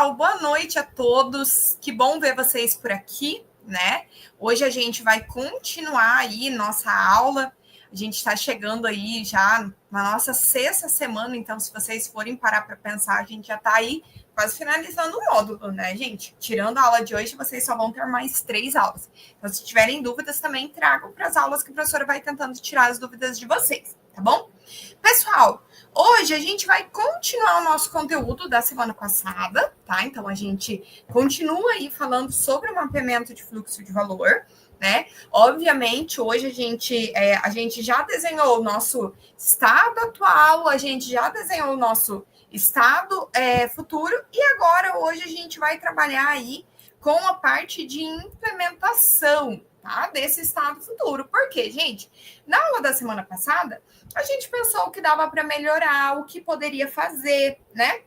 pessoal, boa noite a todos. Que bom ver vocês por aqui, né? Hoje a gente vai continuar aí nossa aula. A gente está chegando aí já na nossa sexta semana, então se vocês forem parar para pensar, a gente já está aí quase finalizando o módulo, né, gente? Tirando a aula de hoje, vocês só vão ter mais 3 aulas. Então, se tiverem dúvidas, também tragam para as aulas que a professora vai tentando tirar as dúvidas de vocês, tá bom? Pessoal, hoje a gente vai continuar o nosso conteúdo da semana passada, tá? Então, a gente continua aí falando sobre o mapeamento de fluxo de valor, né? Obviamente, hoje a gente já desenhou o nosso estado atual, a gente já desenhou o nosso estado futuro, e agora, hoje, a gente vai trabalhar aí com a parte de implementação, tá? Desse estado futuro. Por quê, gente? Na aula da semana passada, a gente pensou o que dava para melhorar, o que poderia fazer, né?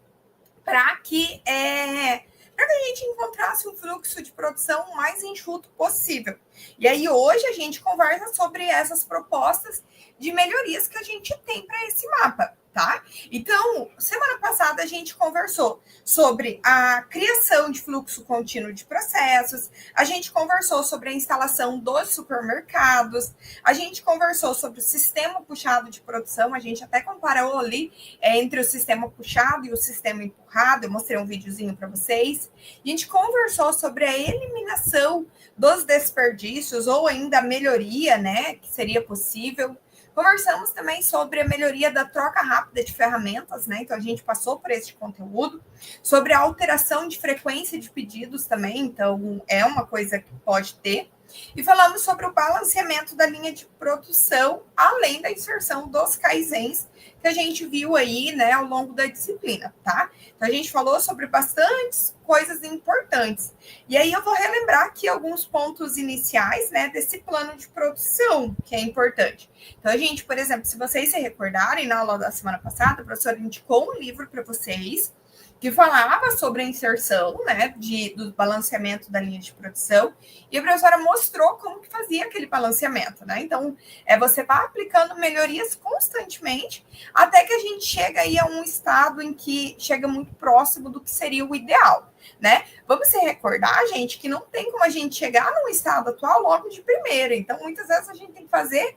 Para que a gente encontrasse um fluxo de produção mais enxuto possível. E aí, hoje, a gente conversa sobre essas propostas de melhorias que a gente tem para esse mapa, tá? Então, semana passada, a gente conversou sobre a criação de fluxo contínuo de processos, a gente conversou sobre a instalação dos supermercados, a gente conversou sobre o sistema puxado de produção, a gente até comparou ali entre o sistema puxado e o sistema empurrado, eu mostrei um videozinho para vocês. A gente conversou sobre a eliminação dos desperdícios ou ainda a melhoria, né, que seria possível. Conversamos também sobre a melhoria da troca rápida de ferramentas, né? Então, a gente passou por esse conteúdo, sobre a alteração de frequência de pedidos também, então, é uma coisa que pode ter. E falamos sobre o balanceamento da linha de produção, além da inserção dos kaizens, que a gente viu aí, né, ao longo da disciplina, tá? Então, a gente falou sobre bastantes coisas importantes. E aí, eu vou relembrar aqui alguns pontos iniciais, né, desse plano de produção, que é importante. Então, a gente, por exemplo, se vocês se recordarem, na aula da semana passada, a professora indicou um livro para vocês, que falava sobre a inserção, né, do balanceamento da linha de produção, e a professora mostrou como que fazia aquele balanceamento, né? Então, você vai aplicando melhorias constantemente, até que a gente chega aí a um estado em que chega muito próximo do que seria o ideal, né? Vamos se recordar, gente, que não tem como a gente chegar num estado atual logo de primeira. Então, muitas vezes a gente tem que fazer,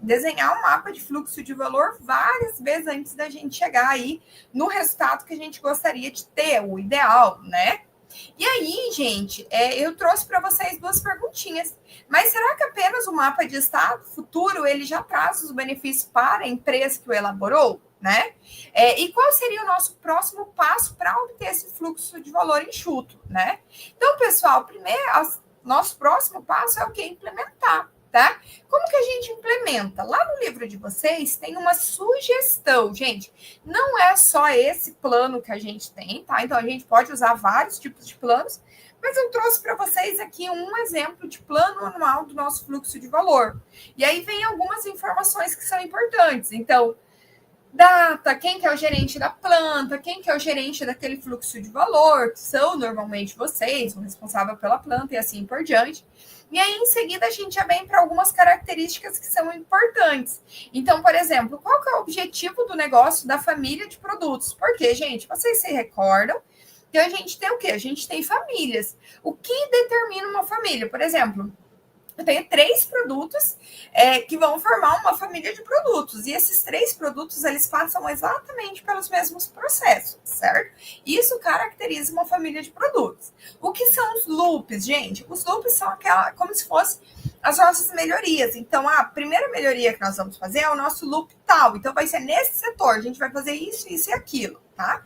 desenhar um mapa de fluxo de valor várias vezes antes da gente chegar aí no resultado que a gente gostaria de ter, o ideal, né? E aí, gente, eu trouxe para vocês 2 perguntinhas. Mas será que apenas o mapa de estado futuro ele já traz os benefícios para a empresa que o elaborou, né? E qual seria o nosso próximo passo para obter esse fluxo de valor enxuto, né? Então, pessoal, nosso próximo passo é o que? Implementar. Tá? Como que a gente implementa? Lá no livro de vocês tem uma sugestão, gente. Não é só esse plano que a gente tem, tá? Então a gente pode usar vários tipos de planos, mas eu trouxe para vocês aqui um exemplo de plano anual do nosso fluxo de valor. E aí vem algumas informações que são importantes. Então, data, quem que é o gerente da planta, quem que é o gerente daquele fluxo de valor, que são normalmente vocês, o responsável pela planta e assim por diante. E aí, em seguida, a gente já vem para algumas características que são importantes. Então, por exemplo, qual que é o objetivo do negócio da família de produtos? Porque, gente, vocês se recordam que a gente tem o quê? A gente tem famílias. O que determina uma família? Por exemplo, eu tenho 3 produtos que vão formar uma família de produtos. E esses 3 produtos, eles passam exatamente pelos mesmos processos, certo? Isso caracteriza uma família de produtos. O que são os loops, gente? Os loops são como se fossem as nossas melhorias. Então, a primeira melhoria que nós vamos fazer é o nosso loop tal. Então, vai ser nesse setor. A gente vai fazer isso, isso e aquilo, tá?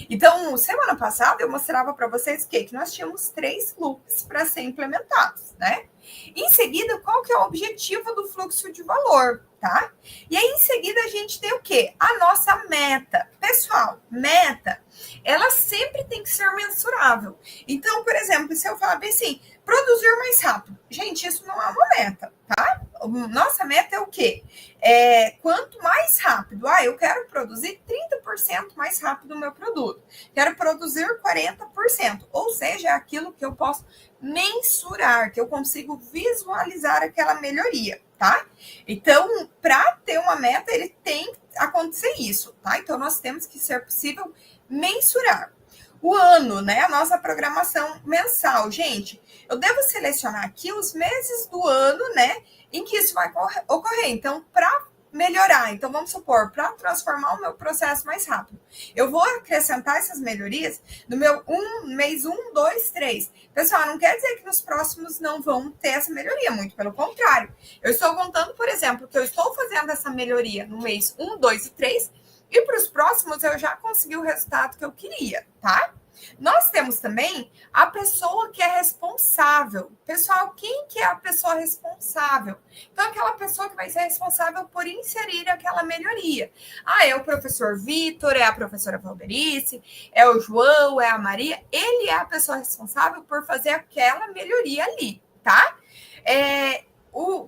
Então, semana passada, eu mostrava para vocês que nós tínhamos 3 loops para ser implementados, né? Em seguida, qual que é o objetivo do fluxo de valor, tá? E aí, em seguida, a gente tem o quê? A nossa meta. Pessoal, meta, ela sempre tem que ser mensurável. Então, por exemplo, se eu falar bem assim, produzir mais rápido. Gente, isso não é uma meta, tá? Nossa meta é o quê? Quanto mais rápido. Eu quero produzir 30% mais rápido o meu produto. Quero produzir 40%. Ou seja, é aquilo que eu posso mensurar, que eu consigo visualizar aquela melhoria, tá? Então, para ter uma meta, ele tem que acontecer isso, tá? Então, nós temos que ser possível mensurar. o ano, né? A nossa programação mensal. Gente, eu devo selecionar aqui os meses do ano, né? Em que isso vai ocorrer. Então, para melhorar, então vamos supor, para transformar o meu processo mais rápido, eu vou acrescentar essas melhorias no meu mês 1, 2, 3. Pessoal, não quer dizer que nos próximos não vão ter essa melhoria, muito pelo contrário. Eu estou contando, por exemplo, que eu estou fazendo essa melhoria no mês 1, 2 e 3, e para os próximos eu já consegui o resultado que eu queria, tá? Nós temos também a pessoa que é responsável. Pessoal, quem que é a pessoa responsável? Então, aquela pessoa que vai ser responsável por inserir aquela melhoria. Ah, é o professor Vitor, é a professora Valderice, é o João, é a Maria. Ele é a pessoa responsável por fazer aquela melhoria ali, tá?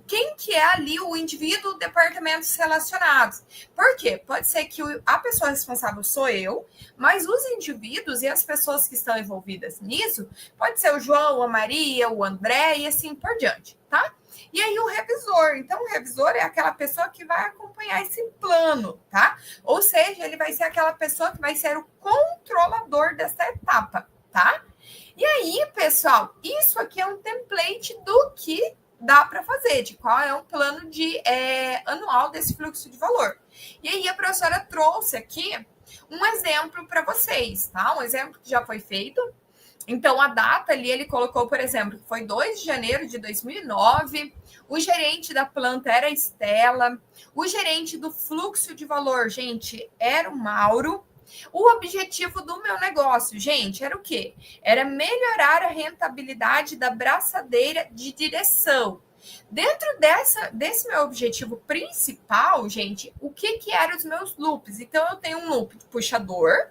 Quem que é ali o indivíduo, departamentos relacionados. Por quê? Pode ser que a pessoa responsável sou eu, mas os indivíduos e as pessoas que estão envolvidas nisso, pode ser o João, a Maria, o André e assim por diante, tá? E aí o revisor. Então, o revisor é aquela pessoa que vai acompanhar esse plano, tá? Ou seja, ele vai ser aquela pessoa que vai ser o controlador dessa etapa, tá? E aí, pessoal, isso aqui é um template do que dá para fazer, de qual é o plano anual desse fluxo de valor. E aí a professora trouxe aqui um exemplo para vocês, tá? Um exemplo que já foi feito. Então, a data ali, ele colocou, por exemplo, que foi 2 de janeiro de 2009, o gerente da planta era a Estela, o gerente do fluxo de valor, gente, era o Mauro. O objetivo do meu negócio, gente, era o quê? Era melhorar a rentabilidade da braçadeira de direção. Dentro desse meu objetivo principal, gente, o que eram os meus loops? Então, eu tenho um loop de puxador,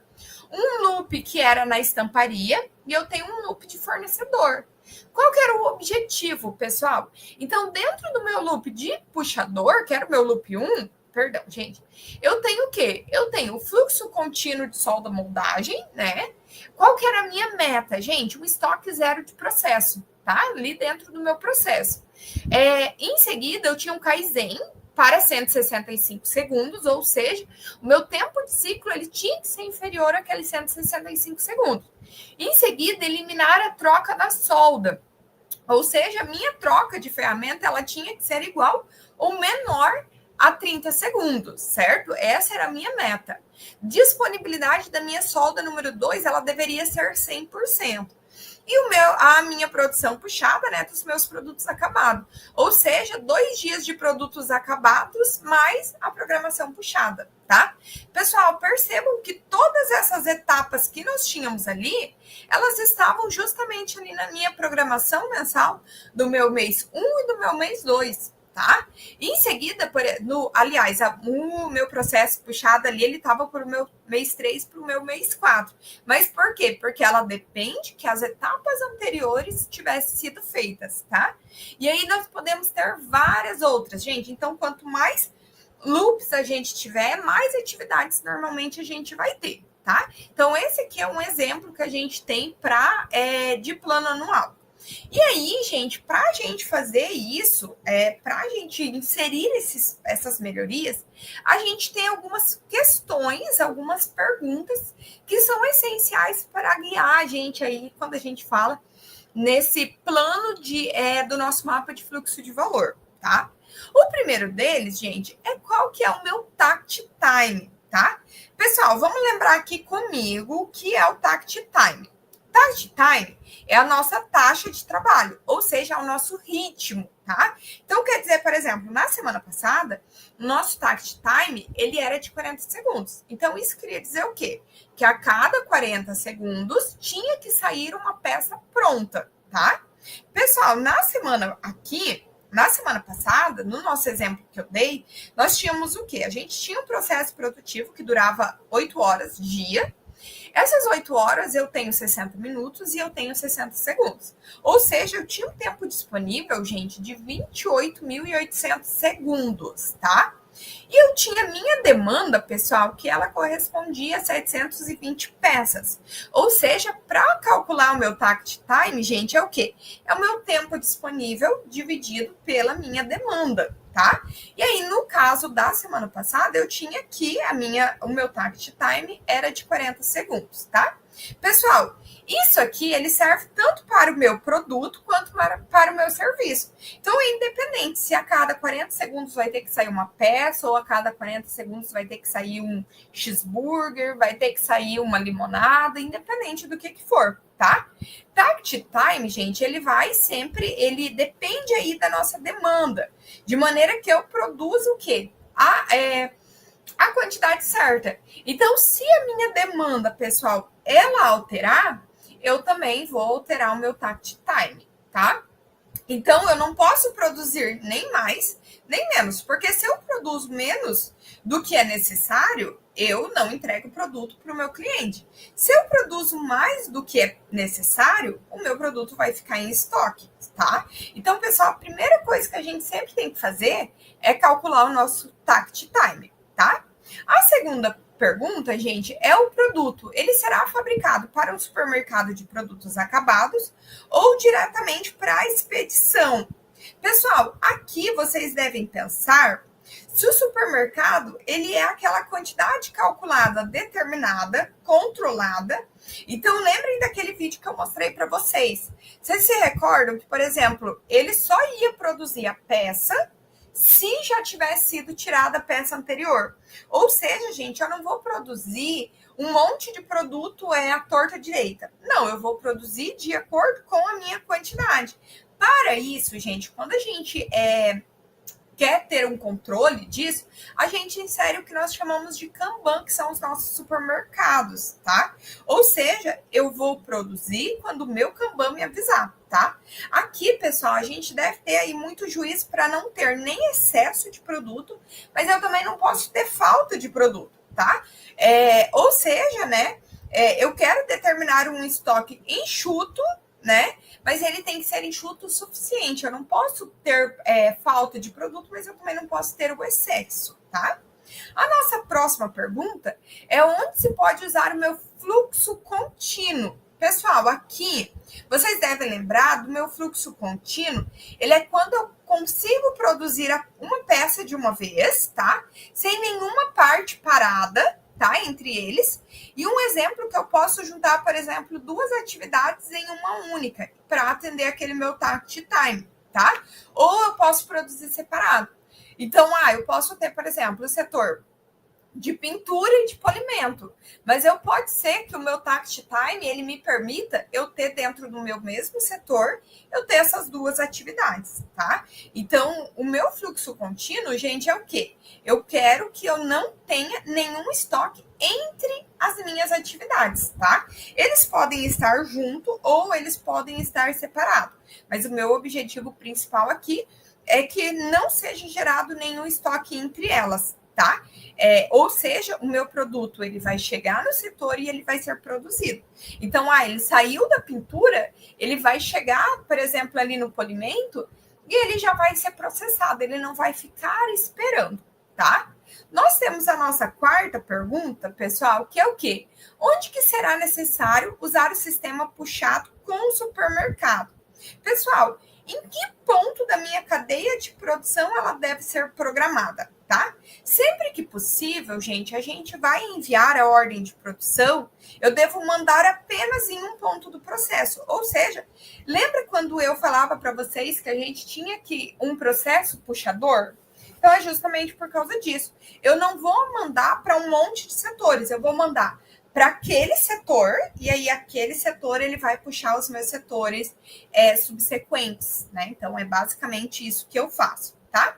um loop que era na estamparia e eu tenho um loop de fornecedor. Qual que era o objetivo, pessoal? Então, dentro do meu loop de puxador, que era o meu loop 1, perdão, gente, eu tenho o quê? Eu tenho o fluxo contínuo de solda moldagem, né? Qual que era a minha meta? Gente, um estoque zero de processo, tá? Ali dentro do meu processo. Em seguida, eu tinha um Kaizen para 165 segundos, ou seja, o meu tempo de ciclo ele tinha que ser inferior àqueles 165 segundos. Em seguida, eliminar a troca da solda, ou seja, a minha troca de ferramenta ela tinha que ser igual ou menor a 30 segundos, certo? Essa era a minha meta. Disponibilidade da minha solda número 2, ela deveria ser 100%. E a minha produção puxada, né, dos meus produtos acabados. Ou seja, 2 dias de produtos acabados mais a programação puxada, tá? Pessoal, percebam que todas essas etapas que nós tínhamos ali, elas estavam justamente ali na minha programação mensal do meu mês 1 e do meu mês 2. Tá? Em seguida, o meu processo puxado ali, ele estava para o meu mês 3 para o meu mês 4. Mas por quê? Porque ela depende que as etapas anteriores tivessem sido feitas, tá? E aí nós podemos ter várias outras, gente. Então, quanto mais loops a gente tiver, mais atividades normalmente a gente vai ter, tá? Então, esse aqui é um exemplo que a gente tem de plano anual. E aí, gente, para a gente fazer isso, para a gente inserir essas melhorias, a gente tem algumas questões, algumas perguntas que são essenciais para guiar a gente aí quando a gente fala nesse plano do nosso mapa de fluxo de valor, tá? O primeiro deles, gente, é qual que é o meu tact time, tá? Pessoal, vamos lembrar aqui comigo o que é o tact time. Tact time é a nossa taxa de trabalho, ou seja, é o nosso ritmo, tá? Então, quer dizer, por exemplo, na semana passada, o nosso tact time, ele era de 40 segundos. Então, isso queria dizer o quê? Que a cada 40 segundos tinha que sair uma peça pronta, tá? Pessoal, na semana passada, no nosso exemplo que eu dei, nós tínhamos o quê? A gente tinha um processo produtivo que durava 8 horas dia. Essas 8 horas eu tenho 60 minutos e eu tenho 60 segundos. Ou seja, eu tinha um tempo disponível, gente, de 28.800 segundos, tá? E eu tinha minha demanda, pessoal, que ela correspondia a 720 peças. Ou seja, para calcular o meu tact time, gente, é o quê? É o meu tempo disponível dividido pela minha demanda, tá? E aí, no caso da semana passada, eu tinha que o meu tact time era de 40 segundos, tá? Pessoal, isso aqui ele serve tanto para o meu produto quanto para o meu serviço. Então, é independente se a cada 40 segundos vai ter que sair uma peça ou a cada 40 segundos vai ter que sair um cheeseburger, vai ter que sair uma limonada, independente do que for, tá? Takt time, gente, ele vai sempre, ele depende aí da nossa demanda, de maneira que eu produzo o quê? A quantidade certa. Então, se a minha demanda, pessoal, ela alterar, eu também vou alterar o meu takt time, tá? Então, eu não posso produzir nem mais, nem menos, porque se eu produzo menos do que é necessário, eu não entrego o produto para o meu cliente. Se eu produzo mais do que é necessário, o meu produto vai ficar em estoque, tá? Então, pessoal, a primeira coisa que a gente sempre tem que fazer é calcular o nosso takt time, tá? A segunda pergunta, gente, é o produto. Ele será fabricado para um supermercado de produtos acabados ou diretamente para a expedição? Pessoal, aqui vocês devem pensar se o supermercado ele é aquela quantidade calculada, determinada, controlada. Então, lembrem daquele vídeo que eu mostrei para vocês. Vocês se recordam que, por exemplo, ele só ia produzir a peça se já tivesse sido tirada a peça anterior. Ou seja, gente, eu não vou produzir um monte de produto à torta direita. Não, eu vou produzir de acordo com a minha quantidade. Para isso, gente, quando a gente quer ter um controle disso, a gente insere o que nós chamamos de Kanban, que são os nossos supermercados, tá? Ou seja, eu vou produzir quando o meu Kanban me avisar, tá? Aqui, pessoal, a gente deve ter aí muito juízo para não ter nem excesso de produto, mas eu também não posso ter falta de produto, tá? Ou seja, né, eu quero determinar um estoque enxuto, né? Mas ele tem que ser enxuto o suficiente. Eu não posso ter falta de produto, mas eu também não posso ter o excesso, tá? A nossa próxima pergunta é onde se pode usar o meu fluxo contínuo. Pessoal, aqui vocês devem lembrar do meu fluxo contínuo. Ele é quando eu consigo produzir uma peça de uma vez, tá? Sem nenhuma parte parada, tá? Entre eles. E um exemplo que eu posso juntar, por exemplo, duas atividades em uma única para atender aquele meu takt time, tá? Ou eu posso produzir separado. Então, eu posso ter, por exemplo, o setor de pintura e de polimento, mas pode ser que o meu takt time ele me permita eu ter dentro do meu mesmo setor eu ter essas duas atividades, tá? Então o meu fluxo contínuo, gente, é o quê? Eu quero que eu não tenha nenhum estoque entre as minhas atividades, tá? Eles podem estar junto ou eles podem estar separados, mas o meu objetivo principal aqui é que não seja gerado nenhum estoque entre elas, tá? Ou seja, o meu produto ele vai chegar no setor e ele vai ser produzido. Então, ele saiu da pintura, ele vai chegar, por exemplo, ali no polimento e ele já vai ser processado, ele não vai ficar esperando, tá? Nós temos a nossa quarta pergunta, pessoal, que é o quê? Onde que será necessário usar o sistema puxado com o supermercado? Pessoal, em que ponto da minha cadeia de produção ela deve ser programada, tá? Sempre que possível, gente, a gente vai enviar a ordem de produção, eu devo mandar apenas em um ponto do processo. Ou seja, lembra quando eu falava para vocês que a gente tinha um processo puxador? Então, é justamente por causa disso. Eu não vou mandar para um monte de setores, eu vou mandar para aquele setor, e aí aquele setor ele vai puxar os meus setores subsequentes, né? Então, é basicamente isso que eu faço, tá?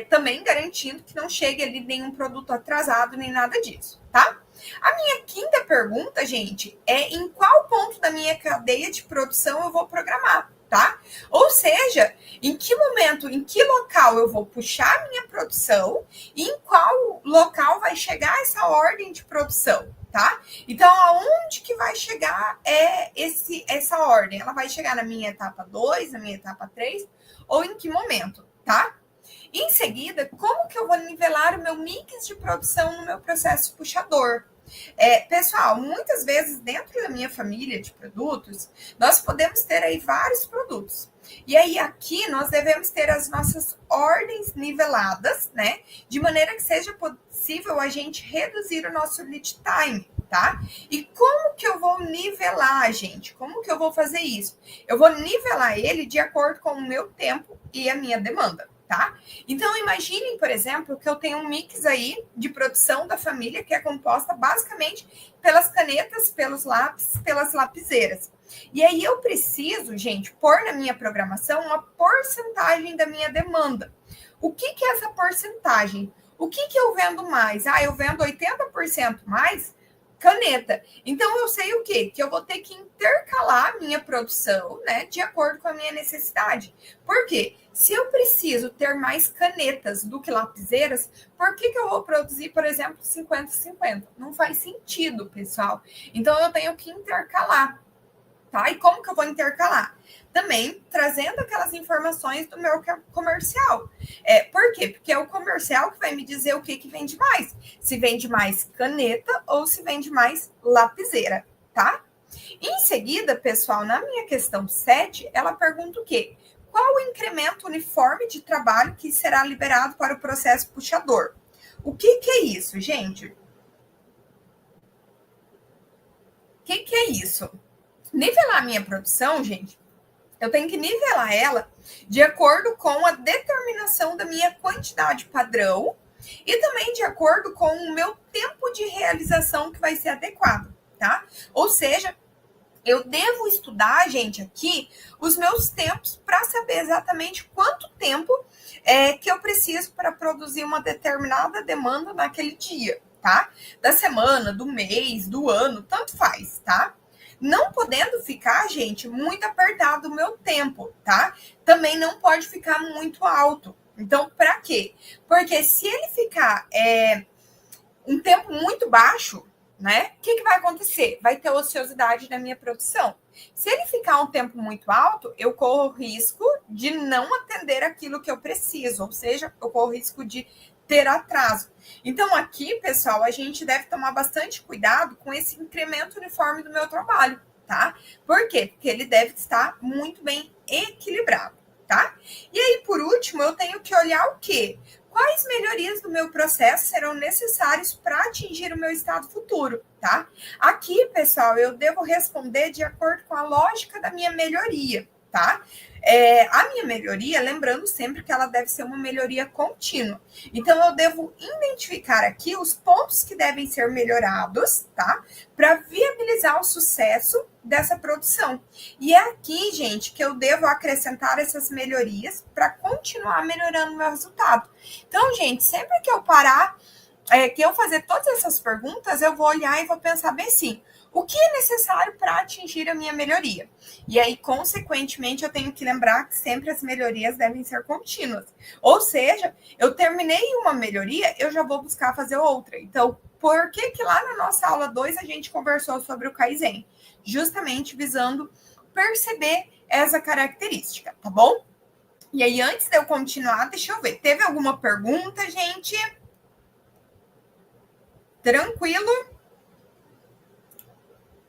Também garantindo que não chegue ali nenhum produto atrasado, nem nada disso, tá? A minha quinta pergunta, gente, é em qual ponto da minha cadeia de produção eu vou programar, tá? Ou seja, em que momento, em que local eu vou puxar a minha produção e em qual local vai chegar essa ordem de produção, tá? Então, aonde que vai chegar essa ordem? Ela vai chegar na minha etapa 2, na minha etapa 3, ou em que momento, tá? Em seguida, como que eu vou nivelar o meu mix de produção no meu processo puxador? Pessoal, muitas vezes dentro da minha família de produtos, nós podemos ter aí vários produtos. E aí aqui nós devemos ter as nossas ordens niveladas, né? De maneira que seja possível a gente reduzir o nosso lead time, tá? E como que eu vou nivelar, gente? Como que eu vou fazer isso? Eu vou nivelar ele de acordo com o meu tempo e a minha demanda, tá? Então, imaginem, por exemplo, que eu tenho um mix aí de produção da família que é composta basicamente pelas canetas, pelos lápis, pelas lapiseiras. E aí eu preciso, gente, pôr na minha programação uma porcentagem da minha demanda. O que é essa porcentagem? O que eu vendo mais? Eu vendo 80% mais caneta. Então, eu sei o quê? Que eu vou ter que intercalar a minha produção, né, de acordo com a minha necessidade. Por quê? Se eu preciso ter mais canetas do que lapiseiras, por que eu vou produzir, por exemplo, 50-50? Não faz sentido, pessoal. Então, eu tenho que intercalar. Tá? E como que eu vou intercalar? Também trazendo aquelas informações do meu comercial. Por quê? Porque é o comercial que vai me dizer o que vende mais. Se vende mais caneta ou se vende mais lapiseira, tá? Em seguida, pessoal, na minha questão 7, ela pergunta o quê? Qual o incremento uniforme de trabalho que será liberado para o processo puxador? O que é isso, gente? O que é isso? Nivelar a minha produção, gente, eu tenho que nivelar ela de acordo com a determinação da minha quantidade padrão e também de acordo com o meu tempo de realização que vai ser adequado, tá? Ou seja, eu devo estudar, gente, aqui os meus tempos para saber exatamente quanto tempo que eu preciso para produzir uma determinada demanda naquele dia, tá? Da semana, do mês, do ano, tanto faz, tá? Não podendo ficar, gente, muito apertado o meu tempo, tá? Também não pode ficar muito alto. Então, para quê? Porque se ele ficar um tempo muito baixo, né? O que vai acontecer? Vai ter ociosidade na minha produção. Se ele ficar um tempo muito alto, eu corro risco de não atender aquilo que eu preciso, ou seja, eu corro risco de ter atraso. Então, aqui, pessoal, a gente deve tomar bastante cuidado com esse incremento uniforme do meu trabalho, tá? Por quê? Porque ele deve estar muito bem equilibrado, tá? E aí, por último, eu tenho que olhar o quê? Quais melhorias do meu processo serão necessárias para atingir o meu estado futuro, tá? Aqui, pessoal, eu devo responder de acordo com a lógica da minha melhoria, tá? A minha melhoria, lembrando sempre que ela deve ser uma melhoria contínua. Então, eu devo identificar aqui os pontos que devem ser melhorados, tá? Para viabilizar o sucesso dessa produção. E é aqui, gente, que eu devo acrescentar essas melhorias para continuar melhorando o meu resultado. Então, gente, sempre que eu parar, que eu fazer todas essas perguntas, eu vou olhar e vou pensar bem assim, o que é necessário para atingir a minha melhoria? E aí, consequentemente, eu tenho que lembrar que sempre as melhorias devem ser contínuas. Ou seja, eu terminei uma melhoria, eu já vou buscar fazer outra. Então, por que lá na nossa aula 2 a gente conversou sobre o Kaizen? Justamente visando perceber essa característica, tá bom? E aí, antes de eu continuar, deixa eu ver. Teve alguma pergunta, gente? Tranquilo?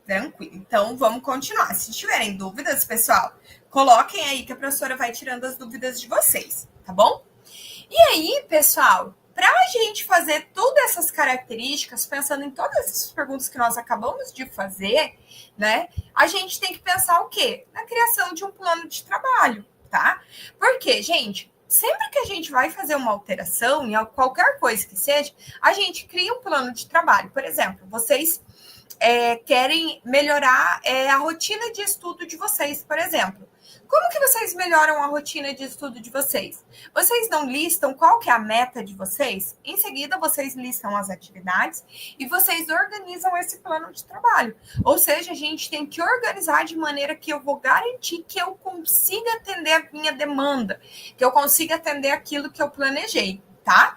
Tranquilo. Então, vamos continuar. Se tiverem dúvidas, pessoal, coloquem aí que a professora vai tirando as dúvidas de vocês, tá bom? E aí, pessoal, para a gente fazer todas essas características, pensando em todas essas perguntas que nós acabamos de fazer, né? A gente tem que pensar o quê? Na criação de um plano de trabalho, tá? Porque, gente, sempre que a gente vai fazer uma alteração em qualquer coisa que seja, a gente cria um plano de trabalho. Por exemplo, vocês querem melhorar a rotina de estudo de vocês, por exemplo. Como que vocês melhoram a rotina de estudo de vocês? Vocês não listam qual que é a meta de vocês? Em seguida, vocês listam as atividades e vocês organizam esse plano de trabalho. Ou seja, a gente tem que organizar de maneira que eu vou garantir que eu consiga atender a minha demanda, que eu consiga atender aquilo que eu planejei, tá?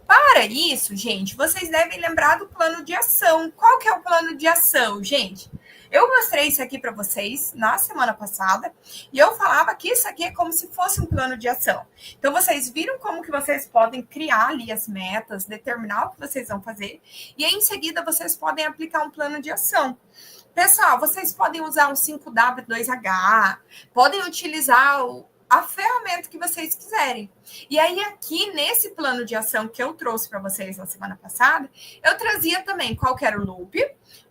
Para isso, gente, vocês devem lembrar do plano de ação. Qual que é o plano de ação, gente? Eu mostrei isso aqui para vocês na semana passada e eu falava que isso aqui é como se fosse um plano de ação. Então, vocês viram como que vocês podem criar ali as metas, determinar o que vocês vão fazer e aí, em seguida, vocês podem aplicar um plano de ação. Pessoal, vocês podem usar um 5W2H, podem utilizar a ferramenta que vocês quiserem. E aí, aqui nesse plano de ação que eu trouxe para vocês na semana passada, eu trazia também qual que era o loop,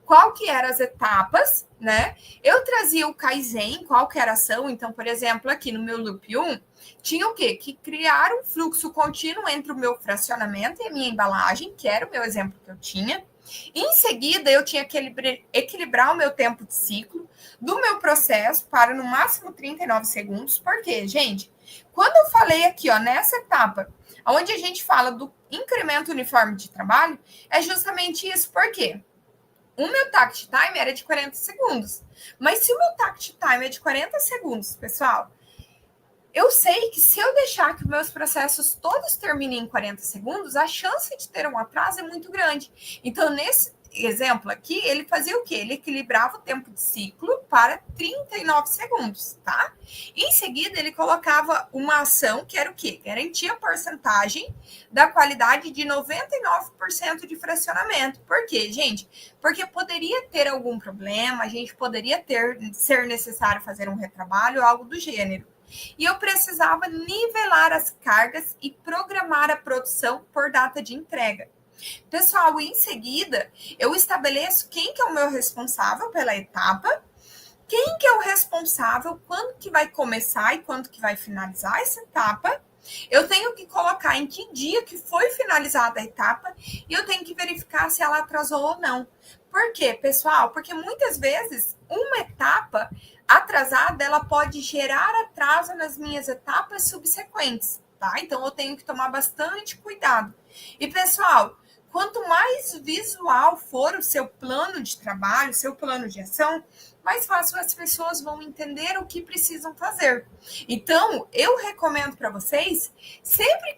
qual que eram as etapas, né? Eu trazia o Kaizen, qual que era a ação. Então, por exemplo, aqui no meu loop 1, tinha o quê? Que criar um fluxo contínuo entre o meu fracionamento e a minha embalagem, que era o meu exemplo que eu tinha. Em seguida, eu tinha que equilibrar o meu tempo de ciclo do meu processo para no máximo 39 segundos. Por quê, gente? Quando eu falei aqui, ó, nessa etapa, onde a gente fala do incremento uniforme de trabalho, é justamente isso. Por quê? O meu tact time era de 40 segundos. Mas se o meu tact time é de 40 segundos, pessoal, eu sei que se eu deixar que os meus processos todos terminem em 40 segundos, a chance de ter um atraso é muito grande. Então, nesse exemplo aqui, ele fazia o quê? Ele equilibrava o tempo de ciclo para 39 segundos, tá? Em seguida, ele colocava uma ação que era o quê? Garantia a porcentagem da qualidade de 99% de fracionamento. Por quê, gente? Porque poderia ter algum problema, a gente poderia ser necessário fazer um retrabalho, algo do gênero. E eu precisava nivelar as cargas e programar a produção por data de entrega. Pessoal, em seguida, eu estabeleço quem que é o meu responsável pela etapa, quem que é o responsável, quando que vai começar e quando que vai finalizar essa etapa. Eu tenho que colocar em que dia que foi finalizada a etapa e eu tenho que verificar se ela atrasou ou não. Por quê, pessoal? Porque muitas vezes uma etapa atrasada, ela pode gerar atraso nas minhas etapas subsequentes, tá? Então, eu tenho que tomar bastante cuidado. E, pessoal, quanto mais visual for o seu plano de trabalho, o seu plano de ação, mais fácil as pessoas vão entender o que precisam fazer. Então, eu recomendo para vocês sempre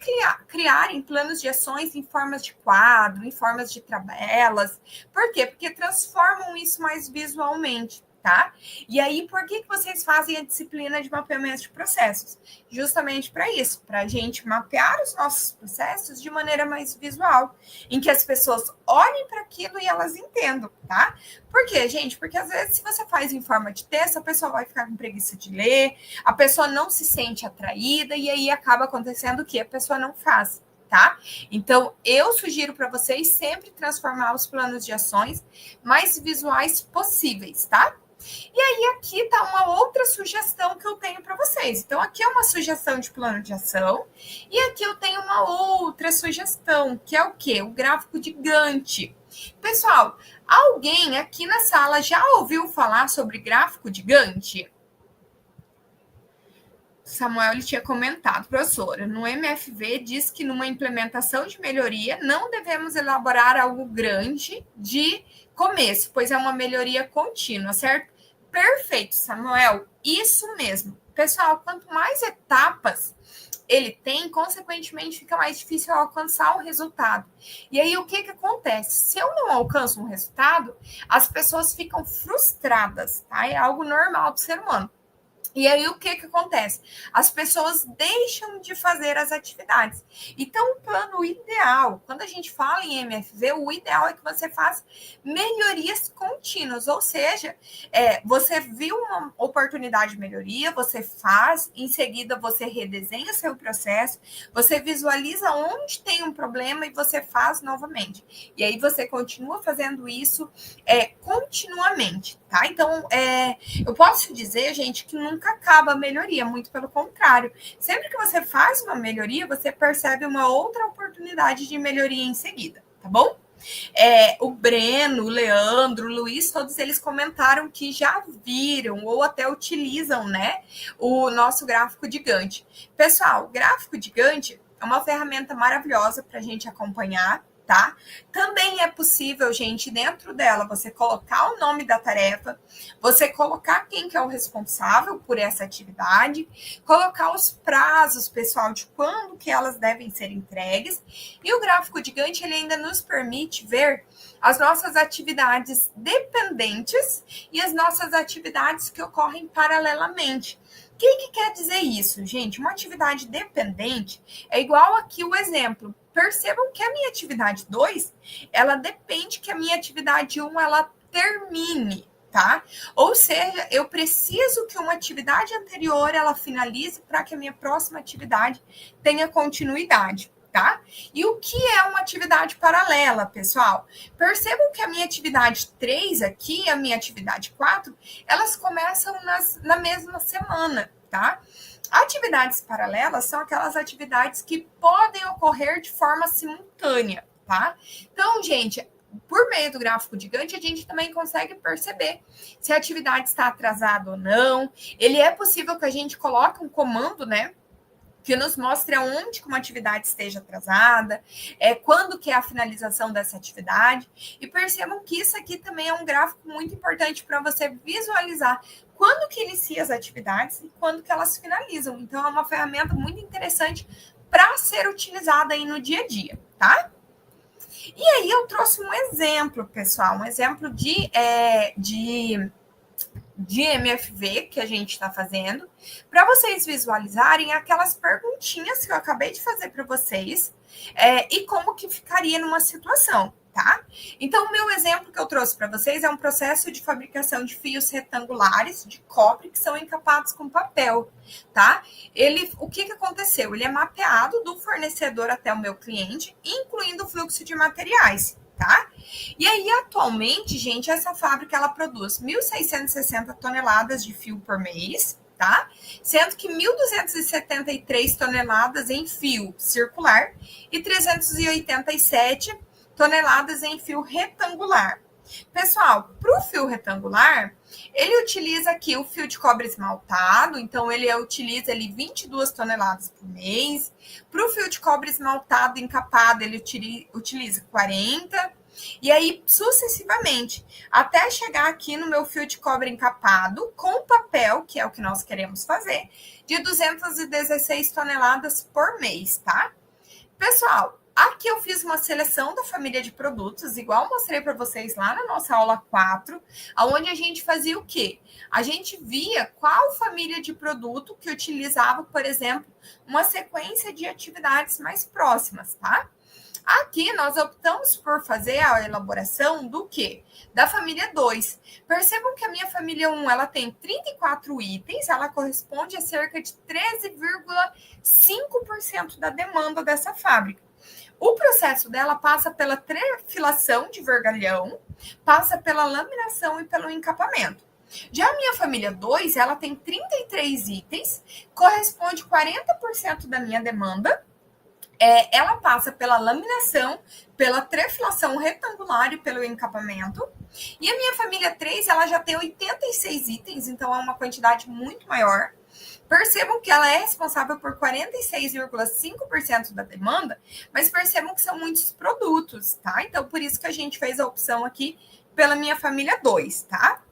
criarem planos de ações em formas de quadro, em formas de tabelas. Por quê? Porque transformam isso mais visualmente. Tá? E aí, por que vocês fazem a disciplina de mapeamento de processos? Justamente para isso, para a gente mapear os nossos processos de maneira mais visual, em que as pessoas olhem para aquilo e elas entendam, tá? Por quê, gente? Porque às vezes, se você faz em forma de texto, a pessoa vai ficar com preguiça de ler, a pessoa não se sente atraída, e aí acaba acontecendo o que a pessoa não faz. Tá? Então, eu sugiro para vocês sempre transformar os planos de ações mais visuais possíveis, tá? E aí, aqui está uma outra sugestão que eu tenho para vocês. Então, aqui é uma sugestão de plano de ação. E aqui eu tenho uma outra sugestão, que é o quê? O gráfico de Gantt. Pessoal, alguém aqui na sala já ouviu falar sobre gráfico de Gantt? Samuel ele tinha comentado, professora, no MFV diz que numa implementação de melhoria não devemos elaborar algo grande de começo, pois é uma melhoria contínua, certo? Perfeito, Samuel, isso mesmo. Pessoal, quanto mais etapas ele tem, consequentemente, fica mais difícil alcançar o resultado. E aí, o que acontece? Se eu não alcanço um resultado, as pessoas ficam frustradas, tá? É algo normal do ser humano. E aí, o que acontece? As pessoas deixam de fazer as atividades. Então, o plano ideal, quando a gente fala em MFV, o ideal é que você faça melhorias contínuas, ou seja, você viu uma oportunidade de melhoria, você faz, em seguida você redesenha o seu processo, você visualiza onde tem um problema e você faz novamente. E aí, você continua fazendo isso continuamente, tá? Então, eu posso dizer, gente, que nunca acaba a melhoria, muito pelo contrário. Sempre que você faz uma melhoria, você percebe uma outra oportunidade de melhoria em seguida, tá bom? O Breno, o Leandro, o Luiz, todos eles comentaram que já viram ou até utilizam, né, o nosso gráfico de Gantt. Pessoal, o gráfico de Gantt é uma ferramenta maravilhosa para a gente acompanhar, tá? Também é possível, gente, dentro dela, você colocar o nome da tarefa, você colocar quem que é o responsável por essa atividade, colocar os prazos, pessoal, de quando que elas devem ser entregues. E o gráfico de Gantt, ele ainda nos permite ver as nossas atividades dependentes e as nossas atividades que ocorrem paralelamente. O que quer dizer isso, gente? Uma atividade dependente é igual aqui o exemplo. Percebam que a minha atividade 2, ela depende que a minha atividade 1, ela termine, tá? Ou seja, eu preciso que uma atividade anterior ela finalize para que a minha próxima atividade tenha continuidade, tá? E o que é uma atividade paralela, pessoal? Percebam que a minha atividade 3 aqui e a minha atividade 4, elas começam na mesma semana, tá? Atividades paralelas são aquelas atividades que podem ocorrer de forma simultânea, tá? Então, gente, por meio do gráfico gigante, a gente também consegue perceber se a atividade está atrasada ou não. Ele é possível que a gente coloque um comando, né, que nos mostre aonde que uma atividade esteja atrasada, quando que é a finalização dessa atividade. E percebam que isso aqui também é um gráfico muito importante para você visualizar quando que inicia as atividades e quando que elas finalizam. Então, é uma ferramenta muito interessante para ser utilizada aí no dia a dia, tá? E aí eu trouxe um exemplo, pessoal, um exemplo de MFV que a gente está fazendo, para vocês visualizarem aquelas perguntinhas que eu acabei de fazer para vocês e como que ficaria numa situação, tá? Então, o meu exemplo que eu trouxe para vocês é um processo de fabricação de fios retangulares de cobre que são encapados com papel, tá? O que aconteceu? Ele é mapeado do fornecedor até o meu cliente, incluindo o fluxo de materiais, tá? E aí, atualmente, gente, essa fábrica, ela produz 1.660 toneladas de fio por mês, tá? Sendo que 1.273 toneladas em fio circular e 387 toneladas em fio retangular. Pessoal, para o fio retangular, ele utiliza aqui o fio de cobre esmaltado, então ele utiliza ali 22 toneladas por mês. Para o fio de cobre esmaltado encapado, ele utiliza 40, e aí sucessivamente, até chegar aqui no meu fio de cobre encapado, com papel, que é o que nós queremos fazer, de 216 toneladas por mês, tá? Pessoal, aqui eu fiz uma seleção da família de produtos, igual mostrei para vocês lá na nossa aula 4, onde a gente fazia o quê? A gente via qual família de produto que utilizava, por exemplo, uma sequência de atividades mais próximas, tá? Aqui nós optamos por fazer a elaboração do quê? Da família 2. Percebam que a minha família 1 ela tem 34 itens, ela corresponde a cerca de 13,5% da demanda dessa fábrica. O processo dela passa pela trefilação de vergalhão, passa pela laminação e pelo encapamento. Já a minha família 2, ela tem 33 itens, corresponde a 40% da minha demanda. Ela passa pela laminação, pela trefilação retangular e pelo encapamento. E a minha família 3, ela já tem 86 itens, então é uma quantidade muito maior. Percebam que ela é responsável por 46,5% da demanda, mas percebam que são muitos produtos, tá? Então, por isso que a gente fez a opção aqui pela minha família 2, tá?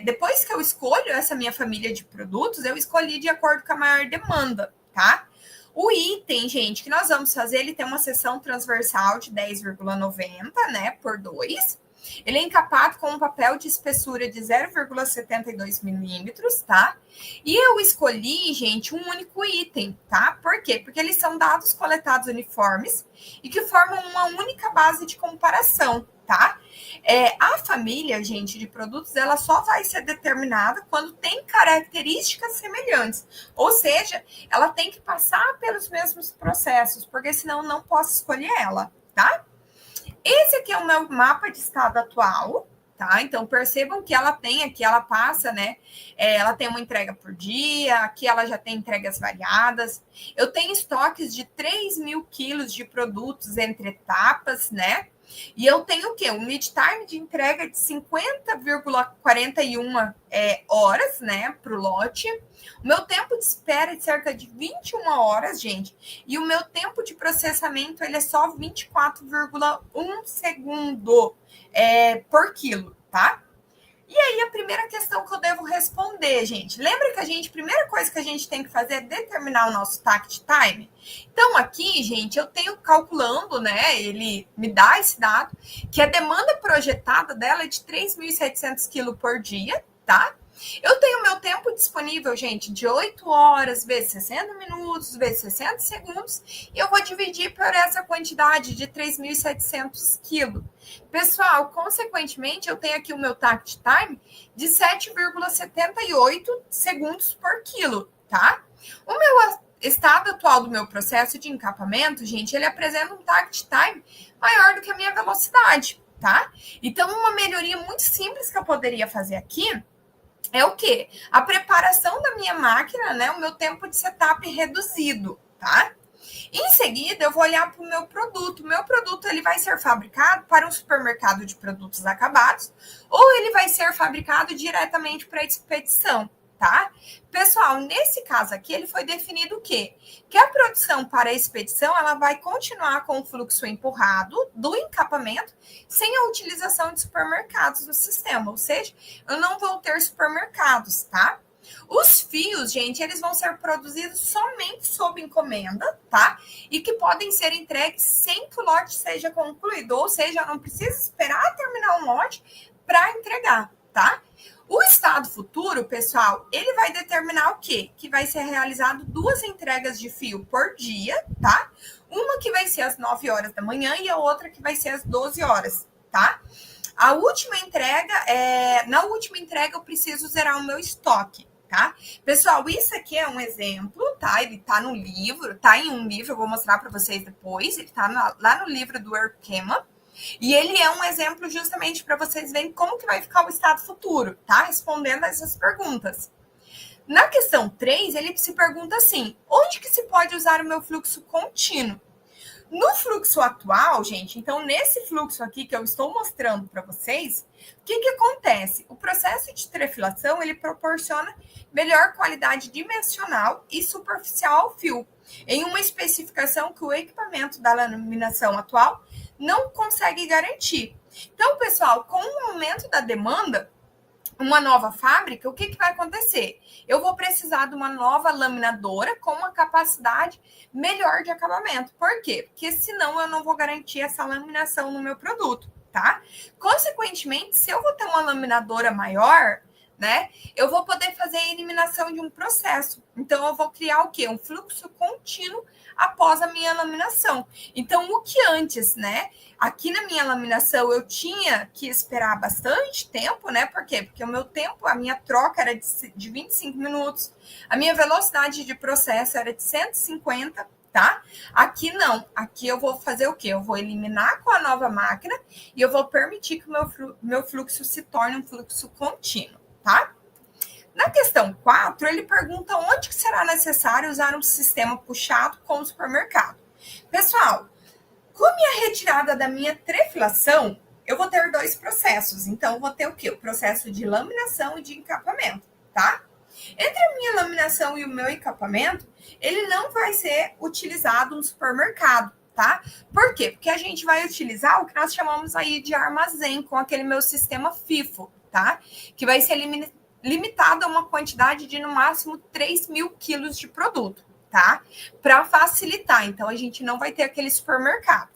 Depois que eu escolho essa minha família de produtos, eu escolhi de acordo com a maior demanda, tá? O item, gente, que nós vamos fazer, ele tem uma seção transversal de 10,90, né, por 2. Ele é encapado com um papel de espessura de 0,72 milímetros, tá? E eu escolhi, gente, um único item, tá? Por quê? Porque eles são dados coletados uniformes e que formam uma única base de comparação, tá? A família, gente, de produtos, ela só vai ser determinada quando tem características semelhantes. Ou seja, ela tem que passar pelos mesmos processos, porque senão eu não posso escolher ela, tá? Esse aqui é o meu mapa de estado atual, tá? Então, percebam que ela tem aqui, ela passa, né? Ela tem uma entrega por dia, aqui ela já tem entregas variadas. Eu tenho estoques de 3.000 quilos de produtos entre etapas, né? E eu tenho o quê? Um lead time de entrega de 50,41 horas, né, para o lote. O meu tempo de espera é de cerca de 21 horas, gente. E o meu tempo de processamento, ele é só 24,1 segundo por quilo, tá? E aí, a primeira questão que eu devo responder, gente. Lembra que a primeira coisa que a gente tem que fazer é determinar o nosso takt time? Então, aqui, gente, eu tenho calculando, né? Ele me dá esse dado, que a demanda projetada dela é de 3.700 quilos por dia, tá? Eu tenho meu tempo disponível, gente, de 8 horas vezes 60 minutos, vezes 60 segundos, e eu vou dividir por essa quantidade de 3.700 quilos. Pessoal, consequentemente, eu tenho aqui o meu takt time de 7,78 segundos por quilo, tá? O meu estado atual do meu processo de encapamento, gente, ele apresenta um takt time maior do que a minha velocidade, tá? Então, uma melhoria muito simples que eu poderia fazer aqui é o quê? A preparação da minha máquina, né? O meu tempo de setup reduzido, tá? Em seguida, eu vou olhar para o meu produto. O meu produto ele vai ser fabricado para um supermercado de produtos acabados ou ele vai ser fabricado diretamente para expedição, tá? Pessoal, nesse caso aqui, ele foi definido o quê? Que a produção para a expedição, ela vai continuar com o fluxo empurrado do encapamento sem a utilização de supermercados no sistema, ou seja, eu não vou ter supermercados, tá? Os fios, gente, eles vão ser produzidos somente sob encomenda, tá? E que podem ser entregues sem que o lote seja concluído, ou seja, eu não preciso esperar terminar um lote para entregar, tá? O estado futuro, pessoal, ele vai determinar o quê? Que vai ser realizado 2 entregas de fio por dia, tá? Uma que vai ser às 9 horas da manhã e a outra que vai ser às 12 horas, tá? A última entrega, na última entrega eu preciso zerar o meu estoque, tá? Pessoal, isso aqui é um exemplo, tá? Ele tá no livro, tá em um livro, eu vou mostrar para vocês depois, ele tá lá no livro do Erkema. E ele é um exemplo justamente para vocês verem como que vai ficar o estado futuro, tá? Respondendo a essas perguntas. Na questão 3, ele se pergunta assim, onde que se pode usar o meu fluxo contínuo? No fluxo atual, gente, então nesse fluxo aqui que eu estou mostrando para vocês, o que acontece? O processo de trefilação, ele proporciona melhor qualidade dimensional e superficial ao fio, em uma especificação que o equipamento da laminação atual não consegue garantir. Então, pessoal, com o aumento da demanda, uma nova fábrica, o que vai acontecer? Eu vou precisar de uma nova laminadora com uma capacidade melhor de acabamento. Por quê? Porque senão eu não vou garantir essa laminação no meu produto, tá? Consequentemente, se eu vou ter uma laminadora maior, né, eu vou poder fazer a eliminação de um processo. Então, eu vou criar o quê? Um fluxo contínuo após a minha laminação. Então, o que antes, né? Aqui na minha laminação eu tinha que esperar bastante tempo, né? Por quê? Porque o meu tempo, a minha troca era de 25 minutos, a minha velocidade de processo era de 150, tá? Aqui não, aqui eu vou fazer o quê? Eu vou eliminar com a nova máquina e eu vou permitir que o meu fluxo se torne um fluxo contínuo, tá? Na questão 4, ele pergunta onde que será necessário usar um sistema puxado com o supermercado. Pessoal, com a minha retirada da minha trefilação, eu vou ter 2 processos. Então, eu vou ter o quê? O processo de laminação e de encapamento, tá? Entre a minha laminação e o meu encapamento, ele não vai ser utilizado no supermercado, tá? Por quê? Porque a gente vai utilizar o que nós chamamos aí de armazém com aquele meu sistema FIFO, tá? Que vai ser limitado a uma quantidade de, no máximo, 3.000 quilos de produto, tá? Para facilitar. Então, a gente não vai ter aquele supermercado.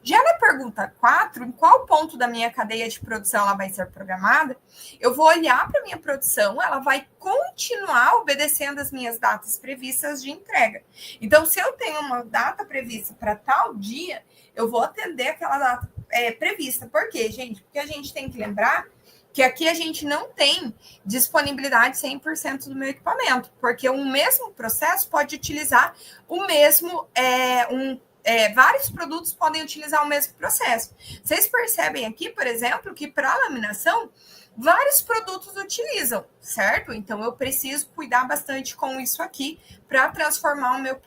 Já na pergunta 4, em qual ponto da minha cadeia de produção ela vai ser programada, eu vou olhar para a minha produção, ela vai continuar obedecendo as minhas datas previstas de entrega. Então, se eu tenho uma data prevista para tal dia, eu vou atender aquela data prevista. Por quê, gente? Porque a gente tem que lembrar que aqui a gente não tem disponibilidade 100% do meu equipamento, porque o mesmo processo pode utilizar o mesmo, vários produtos podem utilizar o mesmo processo. Vocês percebem aqui, por exemplo, que para a laminação, vários produtos utilizam, certo? Então, eu preciso cuidar bastante com isso aqui para transformar o meu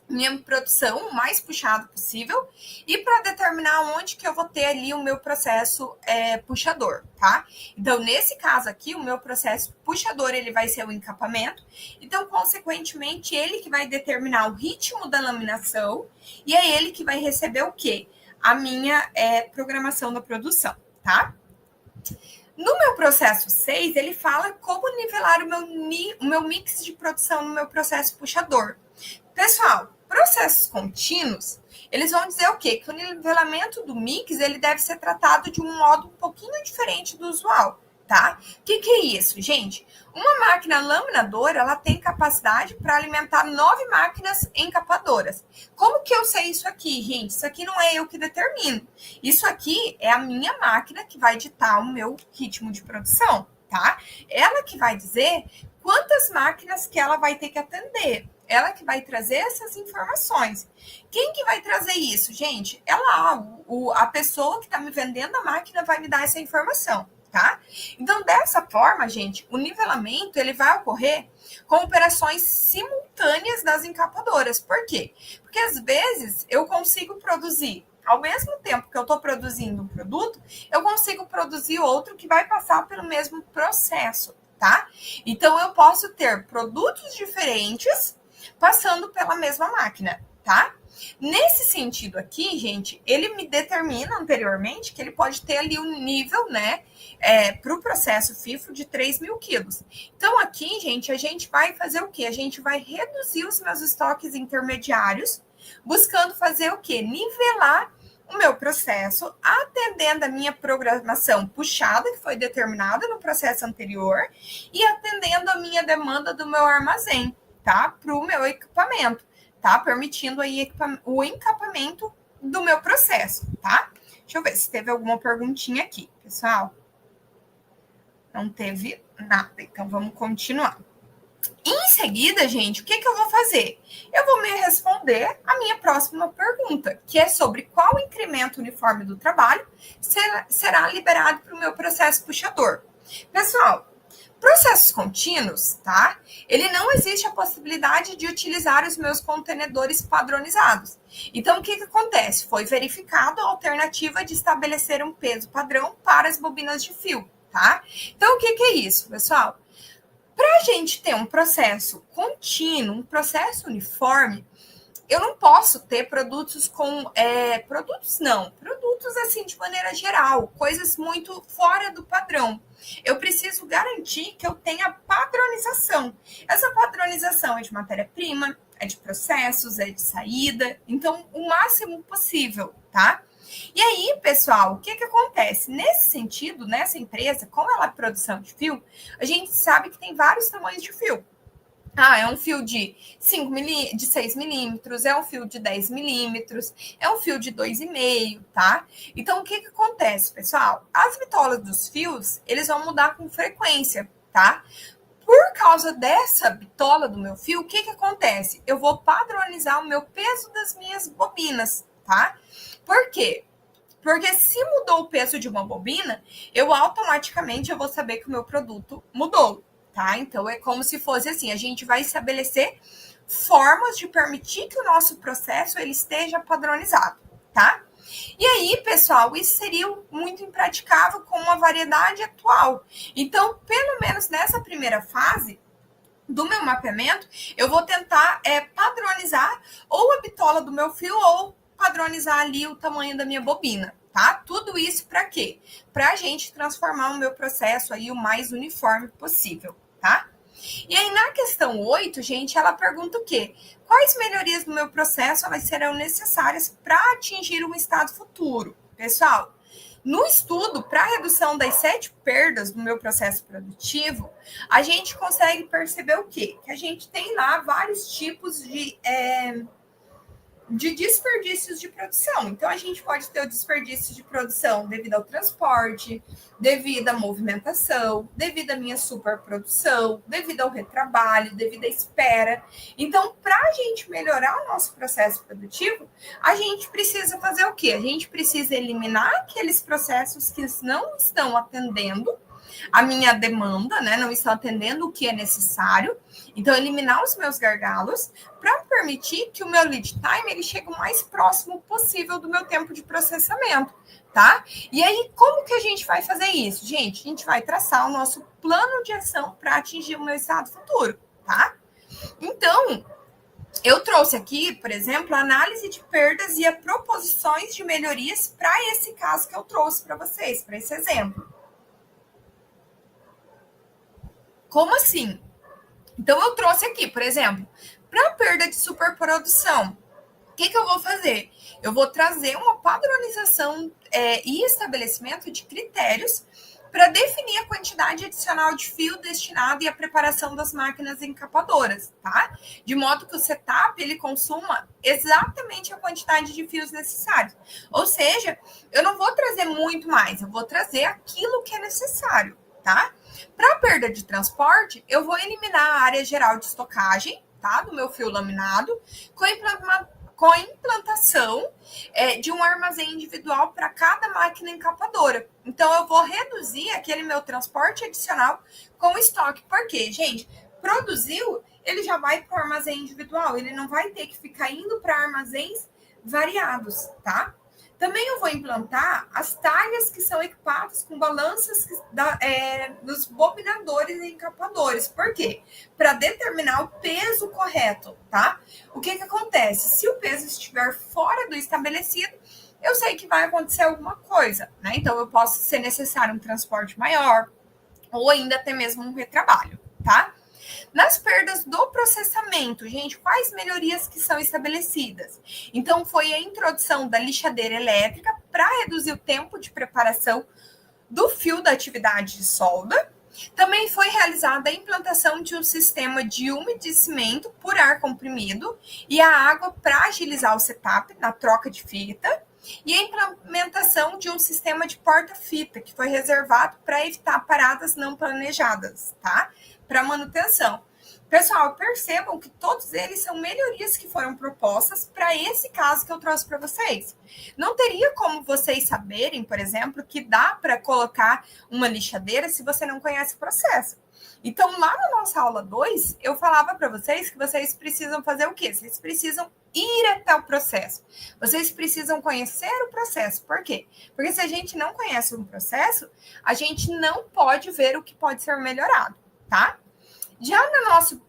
minha produção o mais puxado possível e para determinar onde que eu vou ter ali o meu processo puxador, tá? Então, nesse caso aqui, o meu processo puxador, ele vai ser o encapamento. Então, consequentemente, ele que vai determinar o ritmo da laminação e é ele que vai receber o quê? A minha programação da produção, tá? No meu processo 6, ele fala como nivelar o meu mix de produção no meu processo puxador. Pessoal, processos contínuos, eles vão dizer o quê? Que o nivelamento do mix, ele deve ser tratado de um modo um pouquinho diferente do usual, tá? O que é isso, gente? Uma máquina laminadora, ela tem capacidade para alimentar 9 máquinas encapadoras. Como que eu sei isso aqui, gente? Isso aqui não é eu que determino. Isso aqui é a minha máquina que vai ditar o meu ritmo de produção, tá? Ela que vai dizer quantas máquinas que ela vai ter que atender. Ela que vai trazer essas informações. Quem que vai trazer isso, gente? A pessoa que está me vendendo a máquina vai me dar essa informação. Tá? Então, dessa forma, gente, o nivelamento ele vai ocorrer com operações simultâneas das encapadoras. Por quê? Porque às vezes eu consigo produzir, ao mesmo tempo que eu estou produzindo um produto, eu consigo produzir outro que vai passar pelo mesmo processo, tá? Então, eu posso ter produtos diferentes passando pela mesma máquina, tá? Nesse sentido aqui, gente, ele me determina anteriormente que ele pode ter ali um nível, né, para o processo FIFO de 3.000 quilos. Então, aqui, gente, a gente vai fazer o quê? A gente vai reduzir os meus estoques intermediários, buscando fazer o quê? Nivelar o meu processo, atendendo a minha programação puxada, que foi determinada no processo anterior, e atendendo a minha demanda do meu armazém, tá? Para o meu equipamento, tá? Permitindo aí o encapamento do meu processo, tá? Deixa eu ver se teve alguma perguntinha aqui, pessoal. Não teve nada, então vamos continuar. Em seguida, gente, o que eu vou fazer? Eu vou me responder a minha próxima pergunta, que é sobre qual incremento uniforme do trabalho será liberado para o meu processo puxador. Pessoal, processos contínuos, tá? Ele não existe a possibilidade de utilizar os meus contenedores padronizados. Então, o que acontece? Foi verificado a alternativa de estabelecer um peso padrão para as bobinas de fio, tá? Então, o que é isso, pessoal? Para a gente ter um processo contínuo, um processo uniforme, eu não posso ter produtos com... produtos assim de maneira geral, coisas muito fora do padrão. Eu preciso garantir que eu tenha padronização. Essa padronização é de matéria-prima, é de processos, é de saída, então o máximo possível, tá? E aí, pessoal, o que acontece? Nesse sentido, nessa empresa, como ela é produção de fio, a gente sabe que tem vários tamanhos de fio. É um fio de 6 milímetros, é um fio de 10 milímetros, é um fio de 2,5, tá? Então, o que acontece, pessoal? As bitolas dos fios, eles vão mudar com frequência, tá? Por causa dessa bitola do meu fio, o que acontece? Eu vou padronizar o meu peso das minhas bobinas, tá? Por quê? Porque se mudou o peso de uma bobina, eu automaticamente vou saber que o meu produto mudou, tá? Então, é como se fosse assim, a gente vai estabelecer formas de permitir que o nosso processo ele esteja padronizado, tá? E aí, pessoal, isso seria muito impraticável com uma variedade atual. Então, pelo menos nessa primeira fase do meu mapeamento, eu vou tentar padronizar ou a bitola do meu fio ou padronizar ali o tamanho da minha bobina, tá? Tudo isso para quê? Para a gente transformar o meu processo aí o mais uniforme possível, tá? E aí, na questão 8, gente, ela pergunta o quê? Quais melhorias no meu processo elas serão necessárias para atingir um estado futuro? Pessoal, no estudo para a redução das 7 perdas do meu processo produtivo, a gente consegue perceber o quê? Que a gente tem lá vários tipos de desperdícios de produção. Então, a gente pode ter o desperdício de produção devido ao transporte, devido à movimentação, devido à minha superprodução, devido ao retrabalho, devido à espera. Então, para a gente melhorar o nosso processo produtivo, a gente precisa fazer o quê? A gente precisa eliminar aqueles processos que não estão atendendo a minha demanda, né? Não estão atendendo o que é necessário. Então, eliminar os meus gargalos para permitir que o meu lead time ele chegue o mais próximo possível do meu tempo de processamento, tá? E aí, como que a gente vai fazer isso? Gente, a gente vai traçar o nosso plano de ação para atingir o meu estado futuro, tá? Então, eu trouxe aqui, por exemplo, a análise de perdas e a proposições de melhorias para esse caso que eu trouxe para vocês, para esse exemplo. Como assim? Então, eu trouxe aqui, por exemplo, para perda de superprodução, o que eu vou fazer? Eu vou trazer uma padronização e estabelecimento de critérios para definir a quantidade adicional de fio destinado e a preparação das máquinas encapadoras, tá? De modo que o setup ele consuma exatamente a quantidade de fios necessários. Ou seja, eu não vou trazer muito mais, eu vou trazer aquilo que é necessário, tá? Para perda de transporte, eu vou eliminar a área geral de estocagem, tá? Do meu fio laminado, com a implantação de um armazém individual para cada máquina encapadora. Então, eu vou reduzir aquele meu transporte adicional com estoque. Por quê, gente? Produziu, ele já vai para o armazém individual, ele não vai ter que ficar indo para armazéns variados, tá? Também eu vou implantar as talhas que são equipadas com balanças nos bobinadores e encapadores. Por quê? Para determinar o peso correto, tá? O que acontece? Se o peso estiver fora do estabelecido, eu sei que vai acontecer alguma coisa, né? Então, eu posso ser necessário um transporte maior ou ainda até mesmo um retrabalho, tá? Nas perdas do processamento, gente, quais melhorias que são estabelecidas? Então, foi a introdução da lixadeira elétrica para reduzir o tempo de preparação do fio da atividade de solda. Também foi realizada a implantação de um sistema de umedecimento por ar comprimido e a água para agilizar o setup na troca de fita. E a implementação de um sistema de porta-fita, que foi reservado para evitar paradas não planejadas, tá? Para manutenção. Pessoal, percebam que todos eles são melhorias que foram propostas para esse caso que eu trouxe para vocês. Não teria como vocês saberem, por exemplo, que dá para colocar uma lixadeira se você não conhece o processo. Então, lá na nossa aula 2, eu falava para vocês que vocês precisam fazer o quê? Vocês precisam ir até o processo. Vocês precisam conhecer o processo. Por quê? Porque se a gente não conhece um processo, a gente não pode ver o que pode ser melhorado, tá? Já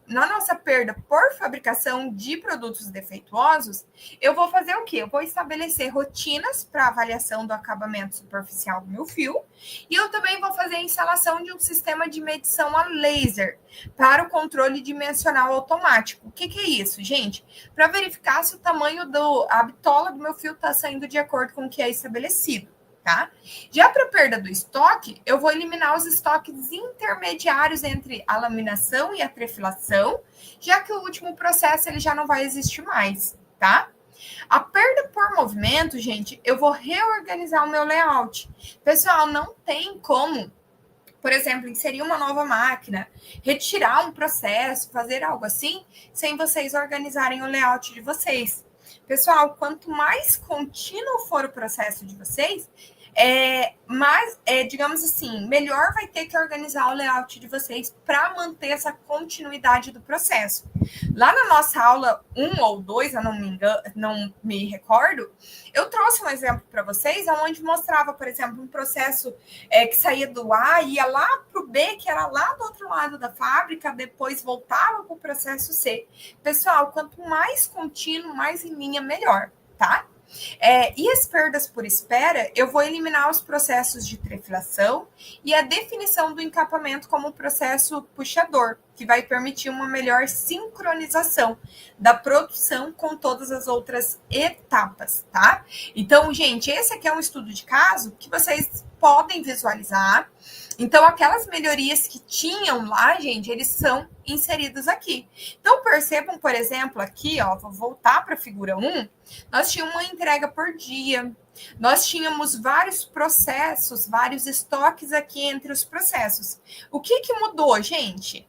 na nossa perda por fabricação de produtos defeituosos, eu vou fazer o quê? Eu vou estabelecer rotinas para avaliação do acabamento superficial do meu fio e eu também vou fazer a instalação de um sistema de medição a laser para o controle dimensional automático. O que é isso, gente? Para verificar se o tamanho a bitola do meu fio está saindo de acordo com o que é estabelecido. Tá? Já para perda do estoque, eu vou eliminar os estoques intermediários entre a laminação e a trefilação, já que o último processo ele já não vai existir mais, tá? A perda por movimento, gente, eu vou reorganizar o meu layout. Pessoal, não tem como, por exemplo, inserir uma nova máquina, retirar um processo, fazer algo assim, sem vocês organizarem o layout de vocês. Pessoal, quanto mais contínuo for o processo de vocês, digamos assim, melhor vai ter que organizar o layout de vocês para manter essa continuidade do processo. Lá na nossa aula 1 ou 2, eu não me recordo, eu trouxe um exemplo para vocês, onde mostrava, por exemplo, um processo que saía do A, ia lá para o B, que era lá do outro lado da fábrica, depois voltava para o processo C. Pessoal, quanto mais contínuo, mais em linha, melhor, tá? E as perdas por espera, eu vou eliminar os processos de trefilação e a definição do encapamento como processo puxador, que vai permitir uma melhor sincronização da produção com todas as outras etapas, tá? Então, gente, esse aqui é um estudo de caso que vocês podem visualizar. Então, aquelas melhorias que tinham lá, gente, eles são inseridos aqui. Então, percebam, por exemplo, aqui, ó, vou voltar para a figura 1, nós tínhamos uma entrega por dia, nós tínhamos vários processos, vários estoques aqui entre os processos. O que mudou, gente?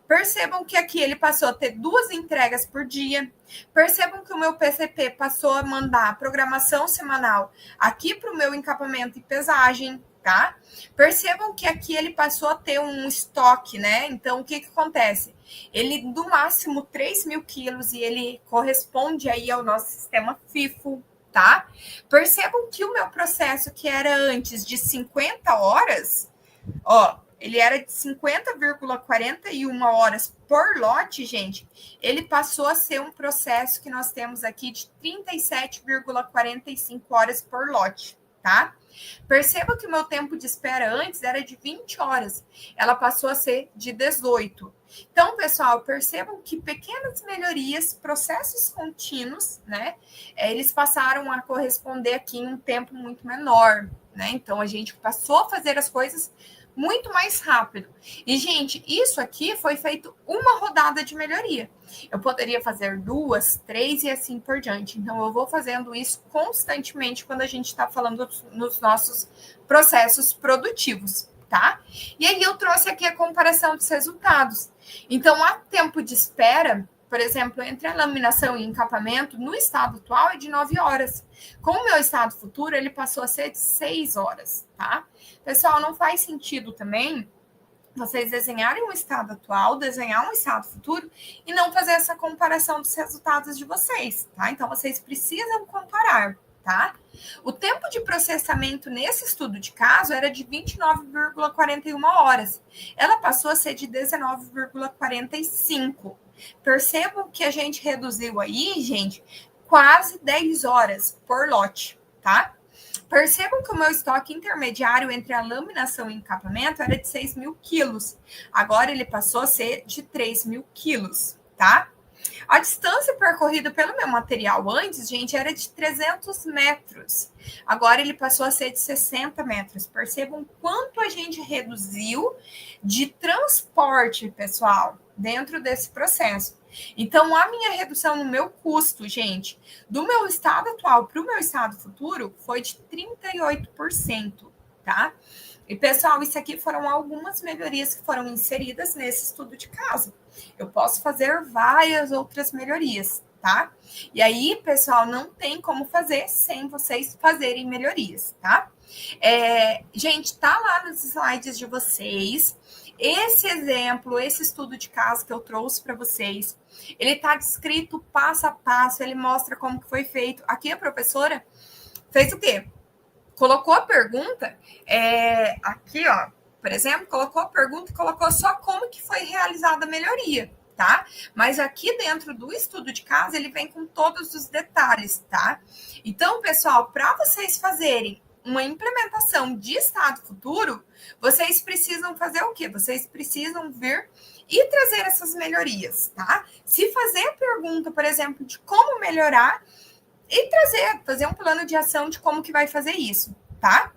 Percebam que aqui ele passou a ter 2 entregas por dia. Percebam que o meu PCP passou a mandar a programação semanal aqui para o meu encapamento e pesagem, tá? Percebam que aqui ele passou a ter um estoque, né? Então, o que acontece? Ele, do máximo, 3.000 quilos e ele corresponde aí ao nosso sistema FIFO, tá? Percebam que o meu processo, que era antes de 50 horas, ó, ele era de 50,41 horas por lote, gente. Ele passou a ser um processo que nós temos aqui de 37,45 horas por lote, tá? Perceba que o meu tempo de espera antes era de 20 horas. Ela passou a ser de 18. Então, pessoal, percebam que pequenas melhorias, processos contínuos, né? Eles passaram a corresponder aqui em um tempo muito menor, né? Então, a gente passou a fazer as coisas muito mais rápido. E, gente, isso aqui foi feito uma rodada de melhoria. Eu poderia fazer 2, 3 e assim por diante. Então, eu vou fazendo isso constantemente quando a gente está falando nos nossos processos produtivos, tá? E aí, eu trouxe aqui a comparação dos resultados. Então, há tempo de espera, por exemplo, entre a laminação e encapamento, no estado atual é de 9 horas. Com o meu estado futuro, ele passou a ser de 6 horas, tá? Pessoal, não faz sentido também vocês desenharem um estado atual, desenhar um estado futuro e não fazer essa comparação dos resultados de vocês, tá? Então, vocês precisam comparar, tá? O tempo de processamento nesse estudo de caso era de 29,41 horas. Ela passou a ser de 19,45. Percebam que a gente reduziu aí, gente, quase 10 horas por lote, tá? Percebam que o meu estoque intermediário entre a laminação e encapamento era de 6 mil quilos. Agora ele passou a ser de 3 mil quilos, tá? A distância percorrida pelo meu material antes, gente, era de 300 metros. Agora ele passou a ser de 60 metros. Percebam quanto a gente reduziu de transporte, pessoal, dentro desse processo. Então, a minha redução no meu custo, gente, do meu estado atual para o meu estado futuro foi de 38%, tá? E, pessoal, isso aqui foram algumas melhorias que foram inseridas nesse estudo de caso. Eu posso fazer várias outras melhorias, tá? E aí, pessoal, não tem como fazer sem vocês fazerem melhorias, tá? Gente, tá lá nos slides de vocês. Esse exemplo, esse estudo de caso que eu trouxe para vocês, ele está descrito passo a passo, ele mostra como que foi feito. Aqui a professora fez o quê? Colocou a pergunta, aqui, ó, por exemplo, colocou a pergunta e colocou só como que foi realizada a melhoria, tá? Mas aqui dentro do estudo de caso, ele vem com todos os detalhes, tá? Então, pessoal, para vocês fazerem uma implementação de estado futuro, vocês precisam fazer o quê? Vocês precisam vir e trazer essas melhorias, tá? Se fazer a pergunta, por exemplo, de como melhorar e fazer um plano de ação de como que vai fazer isso, tá?